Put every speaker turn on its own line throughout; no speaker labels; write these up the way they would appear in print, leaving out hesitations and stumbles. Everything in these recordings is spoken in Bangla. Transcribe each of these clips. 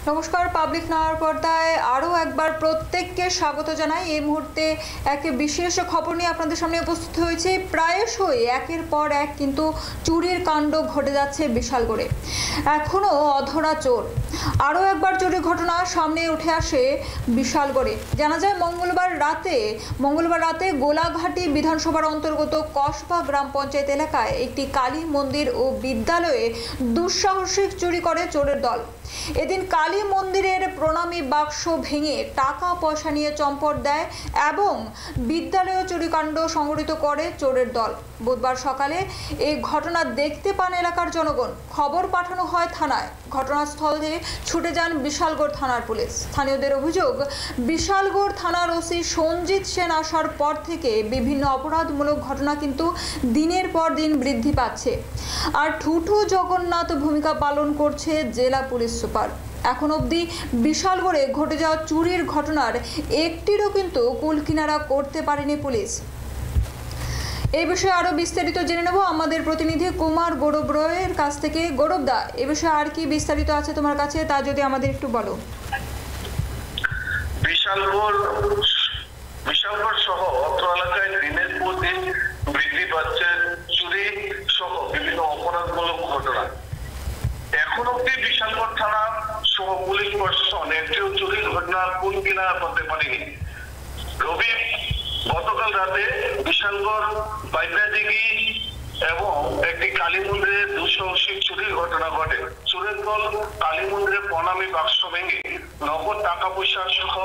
নমস্কার, পাবলিক নাওয়ার পর্দায় আরও একবার প্রত্যেককে স্বাগত জানাই। এই মুহূর্তে এক বিশেষ খবর নিয়ে আপনাদের সামনে উপস্থিত হয়েছে। প্রায়শই একের পর এক কিন্তু চুরির কাণ্ড ঘটে যাচ্ছে বিশালগড়ে। এখনও অধরা চোর। আরও একবার চুরির ঘটনা সামনে উঠে আসে বিশালগড়ে। জানা যায় মঙ্গলবার রাতে গোলাঘাটি বিধানসভার অন্তর্গত কসবা গ্রাম পঞ্চায়েত এলাকায় একটি কালী মন্দির ও বিদ্যালয়ে দুঃসাহসিক চুরি করে চোরের দল। এদিন কালী মন্দিরের প্রণামী বাক্স ভেঙে টাকা পয়সা নিয়ে চম্পট দেয় এবং বিদ্যালয় চুরিকাণ্ড সংঘটিত করে চোরের দল। বুধবার সকালে এই ঘটনা দেখতে পান এলাকার জনগণ। খবর পাঠানো হয় থানায়। ঘটনাস্থলে ছুটে যান বিশালগড় থানার পুলিশ। স্থানীয়দের অভিযোগ, বিশালগড় থানার ওসি সঞ্জিত সেন আসার পর থেকে বিভিন্ন অপরাধমূলক ঘটনা কিন্তু দিনের পর দিন বৃদ্ধি পাচ্ছে। আর ঠুঠু জগন্নাথ ভূমিকা পালন করছে জেলা পুলিশ সুপার। এখন অবধি বিশালগড়ে ঘটে যাওয়া চুরির ঘটনার একটিরও কিন্তু কুলকিনারা করতে পারেনি পুলিশ। এই বিষয়ে আরো বিস্তারিত জেনে নেব আমাদের প্রতিনিধি কুমার গৌরব রয়ের কাছ থেকে। গৌরব দা, এ বিষয়ে আর কি বিস্তারিত আছে তোমার কাছে, তা যদি আমাদের একটু বলো।
বিশালগড় সহ অত্র এলাকায় দিনের পর দিন বৃদ্ধি পাচ্ছে চুরি সহ বিভিন্ন অপরাধমূলক ঘটনা। এখন অব্দি বিশালগড় থানা সহ পুলিশ প্রশাসন একটিও চুরির ঘটনা কোন কিনারা করতে পারেনি। গতকাল রাতে বিশালগড় বাইদাদিঘি এবং একটি কালী মন্দিরে দুঃসাহসিক চুরির ঘটনা ঘটে। চোরের দল কালী মন্দিরে প্রণামী বাক্স ভেঙে নগদ টাকা পয়সা সহ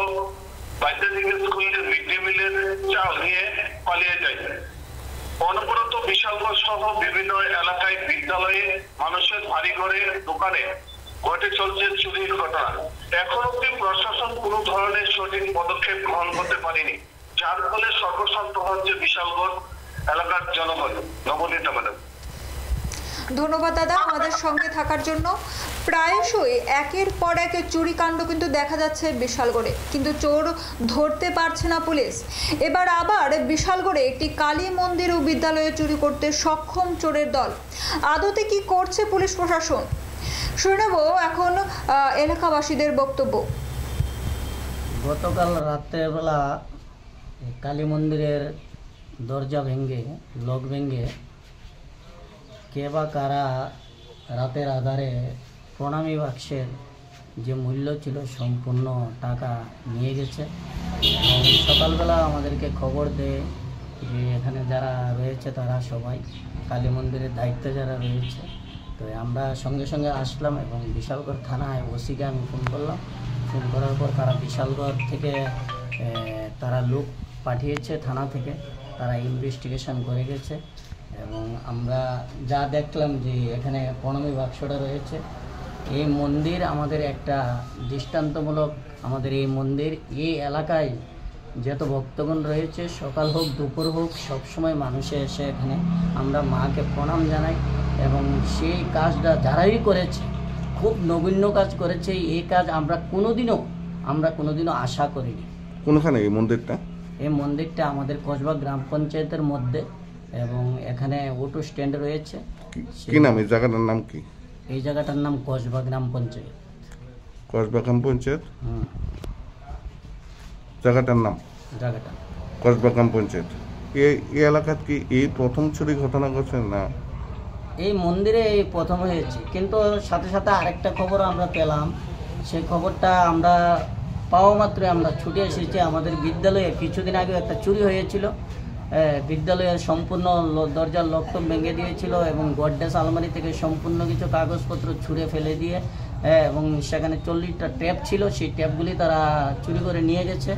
বাইদাদিঘি স্কুলের মিড ডে মিলের চাল নিয়ে পালিয়ে যায়। অনবরত বিশালগড় সহ বিভিন্ন এলাকায় বিদ্যালয়ে, মানুষের বাড়ি ঘরে, দোকানে ঘটে চলছে চুরির ঘটনা। এখন অব্দি প্রশাসন কোনো ধরনের সঠিক পদক্ষেপ গ্রহণ করতে পারেনি, যার ফলে সর্বশান্ত হচ্ছে বিশালগড় এলাকার জনগণ। নবনীতা ম্যাডাম।
ধন্যবাদ দাদা আমাদের সঙ্গে থাকার জন্য। প্রায়শই একের পর এক চুরিকাণ্ড কিন্তু দেখা যাচ্ছে বিশালগড়ে, কিন্তু চোর ধরতে পারছে না পুলিশ। এবার আবার বিশালগড়ে একটি কালী মন্দির ও বিদ্যালয়ে চুরি করতে সক্ষম চোরের দল। আদতে কি করছে পুলিশ প্রশাসন, শুনে নেব এখন এলাকাবাসীদের বক্তব্য।
গতকাল রাত্রেবেলা কালী মন্দিরের দরজা ভেঙে, লক ভেঙে কে বা কারা রাতের আধারে প্রণামী বাক্সের যে মূল্য ছিল সম্পূর্ণ টাকা নিয়ে গেছে। এবং সকালবেলা আমাদেরকে খবর দেয় যে এখানে যারা রয়েছে তারা সবাই কালী মন্দিরের দায়িত্বে যারা রয়েছে, তো আমরা সঙ্গে সঙ্গে আসলাম এবং বিশালগড় থানায় ওসিকে আমি ফোন করলাম। ফোন করার পর তারা বিশালগড় থেকে তারা লোক পাঠিয়েছে থানা থেকে, তারা ইনভেস্টিগেশন করে গেছে। এবং আমরা যা দেখলাম যে এখানে প্রণামী বাক্সটা রয়েছে, এই মন্দির আমাদের একটা দৃষ্টান্তমূলক। আমাদের এই মন্দির, এই এলাকায় যত ভক্তগণ রয়েছে, সকাল হোক দুপুর হোক, সবসময় মানুষে এসে এখানে আমরা মাকে প্রণাম জানাই। এবং সেই কাজটা যারাই করেছে খুব নগণ্য কাজ করেছে। এই কাজ আমরা কোনোদিনও আশা করিনি।
কোনখানে এই মন্দিরটা?
এই মন্দিরটা আমাদের কসবা গ্রাম পঞ্চায়েতের মধ্যে, এবং এখানে অটো স্ট্যান্ড রয়েছে।
কি নাম এই জায়গাটার নাম? কি
এই জায়গাটার নাম কসবা গ্রাম পঞ্চায়েত।
কসবা গ্রাম পঞ্চায়েত জায়গাটার নাম? কসবা গ্রাম পঞ্চায়েত। এই এলাকাত কি এই প্রথম চুরি ঘটনা ঘটছে? না,
এই মন্দিরে এই প্রথম হয়েছে, কিন্তু সাথে সাথে আরেকটা খবর আমরা পেলাম। সেই খবরটা আমরা পাওয়া মাত্রই আমরা ছুটে এসেছি। আমাদের বিদ্যালয়ে কিছুদিন আগে একটা চুরি হয়েছিল। বিদ্যালয়ের সম্পূর্ণ দরজার লকটক ভেঙে দিয়েছিল এবং গডরেজ আলমারি থেকে সম্পূর্ণ কিছু কাগজপত্র ছুঁড়ে ফেলে দিয়ে, এবং সেখানে 40টা ট্যাপ ছিল, সেই ট্যাপগুলি তারা চুরি করে নিয়ে গেছে।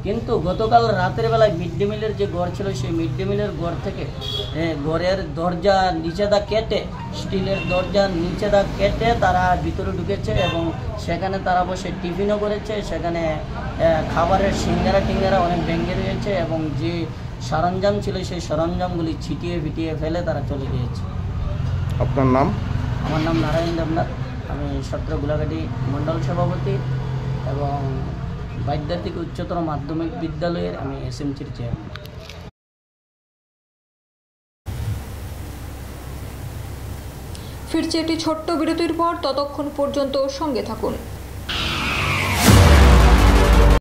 কিন্তু গতকাল রাতের বেলায় মিড ডে মিলের যে ঘর ছিল, সেই মিড ডে মিলের ঘর থেকে ঘরের দরজা নিচেদা কেটে, স্টিলের দরজা নিচেদা কেটে তারা ভিতরে ঢুকেছে এবং সেখানে তারা বসে টিফিনও করেছে। সেখানে খাবারের সিঙ্গারা অনেক ভেঙে রয়েছে এবং যে সরঞ্জাম ছিল সেই সরঞ্জামগুলি ছিটিয়ে ফিটিয়ে ফেলে তারা চলে গিয়েছে।
আপনার নাম?
আমার নাম নারায়ণ দেবনাথ। আমি সত্র গোলাঘাটি মণ্ডল সভাপতি এবং বাইদাদিঘি উচ্চতর মাধ্যমিক বিদ্যালয়ের আমি এসএমসির চেয়ারম্যান।
ফিরছে একটি ছোট্ট বিরতির পর, ততক্ষণ পর্যন্ত সঙ্গে থাকুন।